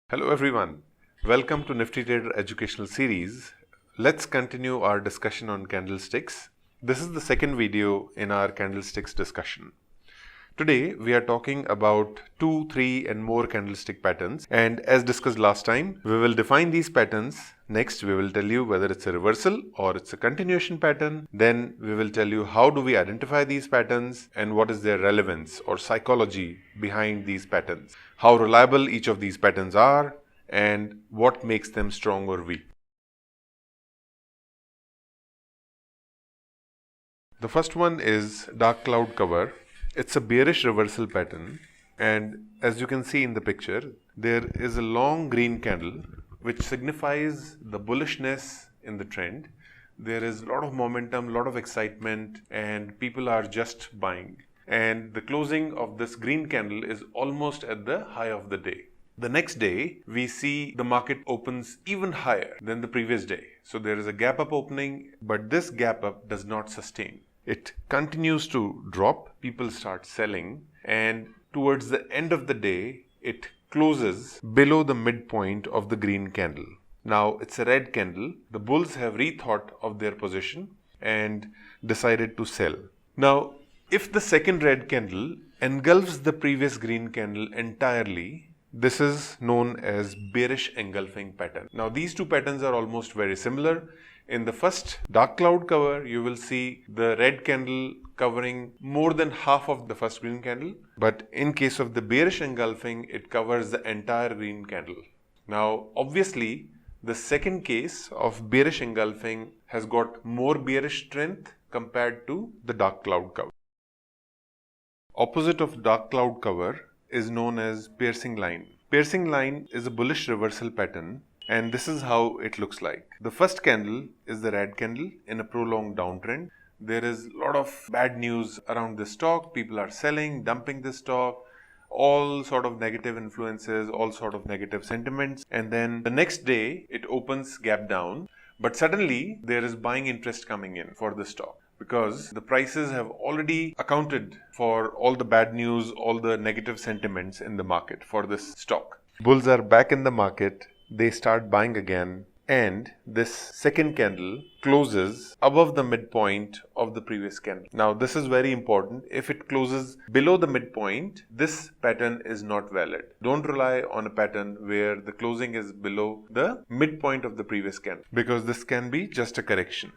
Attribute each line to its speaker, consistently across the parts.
Speaker 1: Hello everyone, welcome to NiftyTrader educational series. Let's continue our discussion on candlesticks. This is the second video in our candlesticks discussion. Today we are talking about 2, 3 and more candlestick patterns, and as discussed last time, we will define these patterns. Next we will tell you whether it's a reversal or it's a continuation pattern. Then we will tell you how do we identify these patterns and what is their relevance or psychology behind these patterns, how reliable each of these patterns are, and what makes them strong or weak. The first one is dark cloud cover. It's a bearish reversal pattern, and as you can see in the picture, there is a long green candle which signifies the bullishness in the trend. There is a lot of momentum, a lot of excitement, and people are just buying. And the closing of this green candle is almost at the high of the day. The next day, we see the market opens even higher than the previous day. So there is a gap up opening, but this gap up does not sustain. It continues to drop, people start selling, and towards the end of the day, it closes below the midpoint of the green candle. Now, it's a red candle. The bulls have rethought of their position and decided to sell. Now, if the second red candle engulfs the previous green candle entirely, this is known as bearish engulfing pattern. Now, these two patterns are almost very similar. In the first dark cloud cover, you will see the red candle covering more than half of the first green candle. But in case of the bearish engulfing, it covers the entire green candle. Now, obviously, the second case of bearish engulfing has got more bearish strength compared to the dark cloud cover. Opposite of dark cloud cover is known as piercing line. Piercing line is a bullish reversal pattern, and this is how it looks like. The first candle is the red candle in a prolonged downtrend. There is a lot of bad news around the stock. People are selling, dumping the stock, all sort of negative influences, all sort of negative sentiments. And then the next day it opens gap down, but suddenly there is buying interest coming in for the stock, because the prices have already accounted for all the bad news, all the negative sentiments in the market for this stock. Bulls are back in the market. They start buying again, and this second candle closes above the midpoint of the previous candle. Now, this is very important. If it closes below the midpoint, this pattern is not valid. Don't rely on a pattern where the closing is below the midpoint of the previous candle, because this can be just a correction.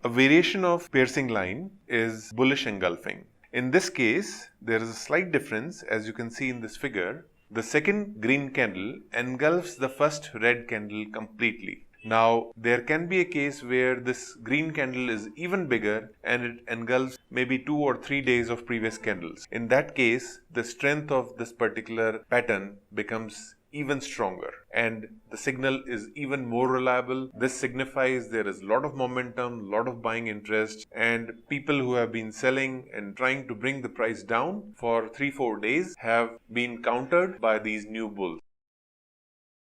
Speaker 1: A variation of piercing line is bullish engulfing. In this case, there is a slight difference. As you can see in this figure, the second green candle engulfs the first red candle completely. Now, there can be a case where this green candle is even bigger and it engulfs maybe 2 or 3 days of previous candles. In that case, the strength of this particular pattern becomes even stronger and the signal is even more reliable. This signifies there is a lot of momentum, a lot of buying interest, and people who have been selling and trying to bring the price down for 3-4 days have been countered by these new bulls.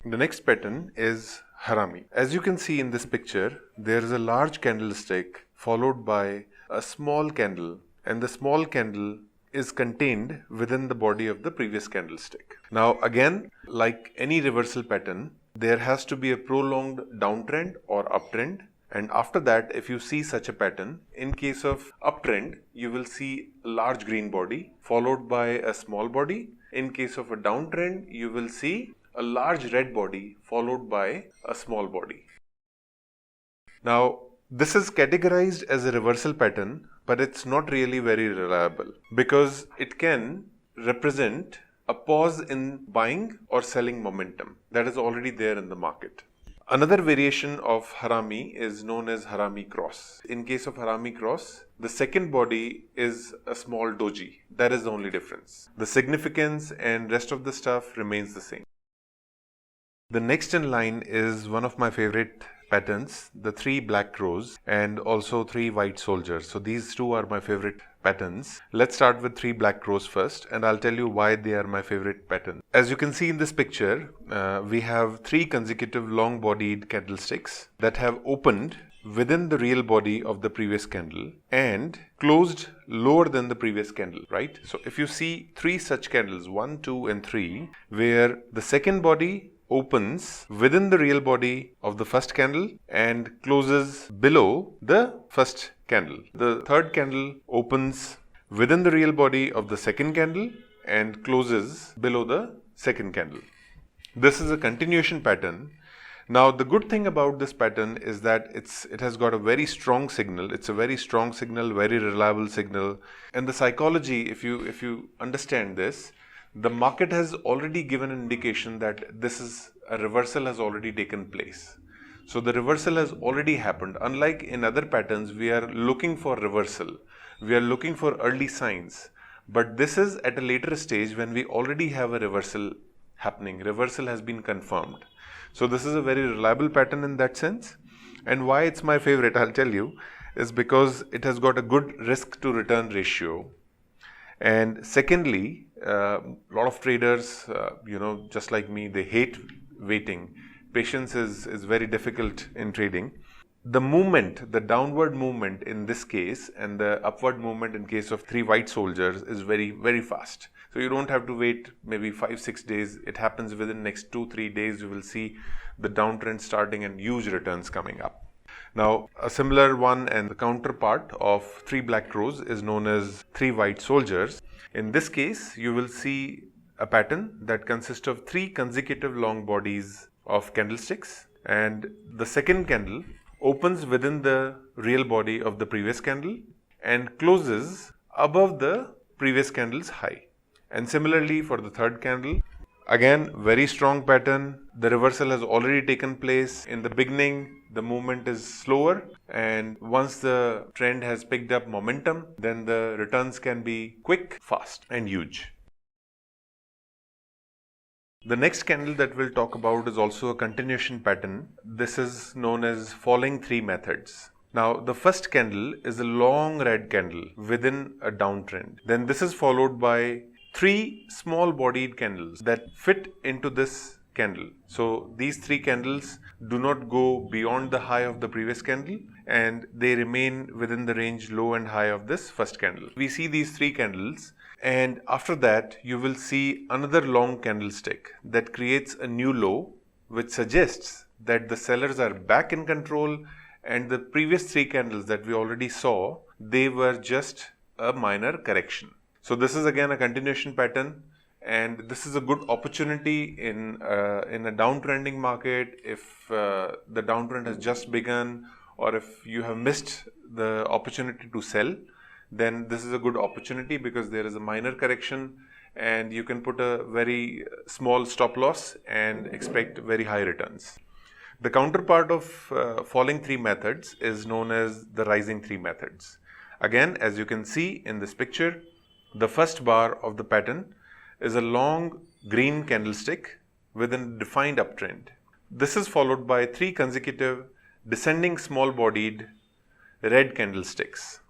Speaker 1: The next pattern is Harami. As you can see in this picture, there is a large candlestick followed by a small candle, and the small candle is contained within the body of the previous candlestick. Now again, like any reversal pattern, there has to be a prolonged downtrend or uptrend, and after that, if you see such a pattern, in case of uptrend, you will see a large green body followed by a small body. In case of a downtrend, you will see a large red body followed by a small body. Now, this is categorized as a reversal pattern, but it's not really very reliable because it can represent a pause in buying or selling momentum that is already there in the market. Another variation of Harami is known as Harami Cross. In case of Harami Cross, the second body is a small doji. That is the only difference. The significance and rest of the stuff remains the same. The next in line is one of my favorite patterns, the 3 black crows and also 3 white soldiers. So these two are my favorite patterns. Let's start with 3 black crows first, and I'll tell you why they are my favorite pattern. As you can see in this picture, we have 3 consecutive long bodied candlesticks that have opened within the real body of the previous candle and closed lower than the previous candle, right? So if you see 3 such candles, 1, 2 and 3, where the second body opens within the real body of the first candle and closes below the first candle. The third candle opens within the real body of the second candle and closes below the second candle. This is a continuation pattern. Now the good thing about this pattern is that it has got a very strong signal. It's a very strong signal, very reliable signal. And the psychology, if you understand this, the market has already given an indication that a reversal has already taken place. So the reversal has already happened. Unlike in other patterns, we are looking for reversal. We are looking for early signs. But this is at a later stage when we already have a reversal happening. Reversal has been confirmed. So this is a very reliable pattern in that sense. And why it's my favorite, I'll tell you, is because it has got a good risk to return ratio. And secondly, a lot of traders, just like me, they hate waiting. Patience is very difficult in trading. The movement, the downward movement in this case and the upward movement in case of 3 white soldiers is very, very fast. So you don't have to wait maybe 5-6 days. It happens within next 2-3 days. You will see the downtrend starting and huge returns coming up. Now, a similar one and the counterpart of 3 black crows is known as 3 white soldiers. In this case, you will see a pattern that consists of 3 consecutive long bodies of candlesticks, and the second candle opens within the real body of the previous candle and closes above the previous candle's high. And similarly for the third candle, again very strong pattern. The reversal has already taken place. In the beginning, the movement is slower, and once the trend has picked up momentum, then the returns can be quick, fast and huge. The next candle that we'll talk about is also a continuation pattern. This is known as falling 3 methods. Now the first candle is a long red candle within a downtrend. Then this is followed by 3 small bodied candles that fit into this candle. So these 3 candles do not go beyond the high of the previous candle, and they remain within the range low and high of this first candle. We see these 3 candles, and after that you will see another long candlestick that creates a new low, which suggests that the sellers are back in control, and the previous 3 candles that we already saw, they were just a minor correction. So this is again a continuation pattern, and this is a good opportunity in a downtrending market. If the downtrend has just begun, or if you have missed the opportunity to sell, then this is a good opportunity because there is a minor correction and you can put a very small stop loss and expect very high returns. The counterpart of falling 3 methods is known as the rising 3 methods. Again, as you can see in this picture, the first bar of the pattern is a long green candlestick with a defined uptrend. This is followed by 3 consecutive descending small bodied red candlesticks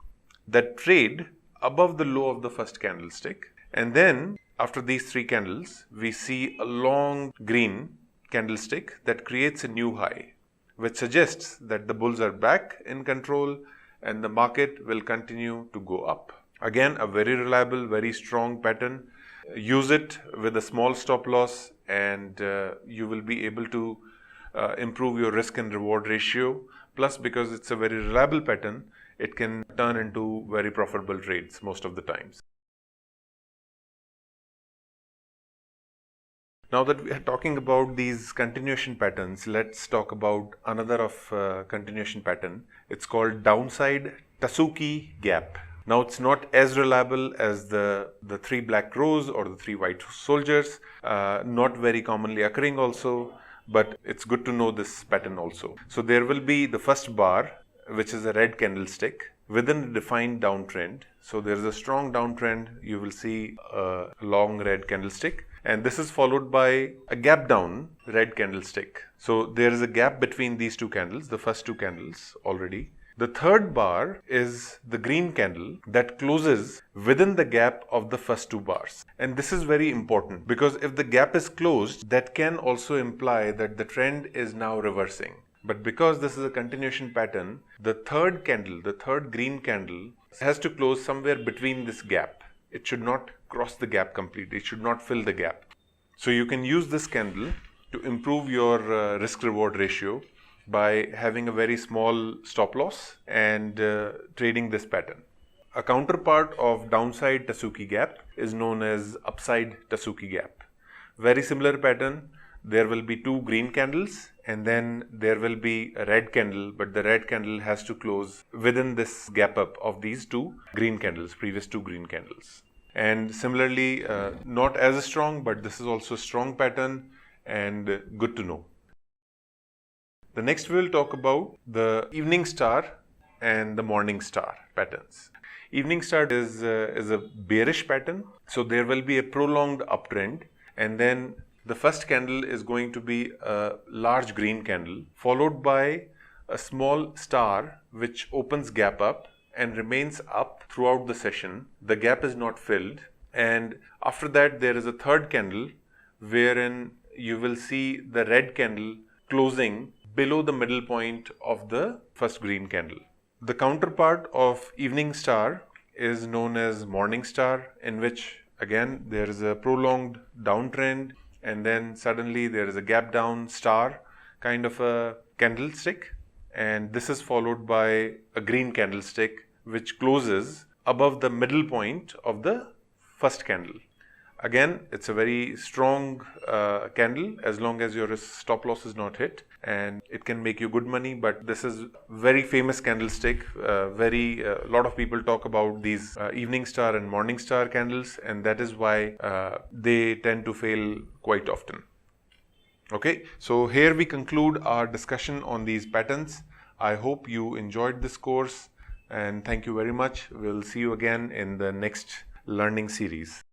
Speaker 1: that trade above the low of the first candlestick. And then after these 3 candles, we see a long green candlestick that creates a new high, which suggests that the bulls are back in control and the market will continue to go up. Again, a very reliable, very strong pattern. Use it with a small stop loss and you will be able to improve your risk and reward ratio. Plus, because it's a very reliable pattern, it can turn into very profitable trades most of the times. Now that we are talking about these continuation patterns, let's talk about another of continuation pattern. It's called downside Tasuki Gap. Now it's not as reliable as the 3 black crows or the 3 white soldiers, not very commonly occurring also, but it's good to know this pattern also. So there will be the first bar, which is a red candlestick within a defined downtrend. So there is a strong downtrend. You will see a long red candlestick, and this is followed by a gap down red candlestick. So there is a gap between these 2 candles, the first 2 candles already. The third bar is the green candle that closes within the gap of the first 2 bars. And this is very important because if the gap is closed, that can also imply that the trend is now reversing. But because this is a continuation pattern, the third candle, the third green candle, has to close somewhere between this gap. It should not cross the gap completely. It should not fill the gap. So you can use this candle to improve your risk reward ratio by having a very small stop loss and trading this pattern. A counterpart of downside Tasuki Gap is known as upside Tasuki Gap. Very similar pattern. There will be two green candles and then there will be a red candle, but the red candle has to close within this gap up of these two green candles, previous two green candles. And similarly, not as strong, but this is also a strong pattern and good to know. The next we will talk about the evening star and the morning star patterns. Evening star is a bearish pattern, so there will be a prolonged uptrend, and then the first candle is going to be a large green candle followed by a small star which opens gap up and remains up throughout the session. The gap is not filled, and after that there is a third candle wherein you will see the red candle closing below the middle point of the first green candle. The counterpart of evening star is known as morning star, in which again there is a prolonged downtrend and then suddenly there is a gap down star kind of a candlestick, and this is followed by a green candlestick which closes above the middle point of the first candle. Again, it's a very strong candle as long as your stop loss is not hit, and it can make you good money. But this is very famous candlestick. A lot of people talk about these evening star and morning star candles, and that is why they tend to fail quite often. Okay, so here we conclude our discussion on these patterns. I hope you enjoyed this course, and thank you very much. We'll see you again in the next learning series.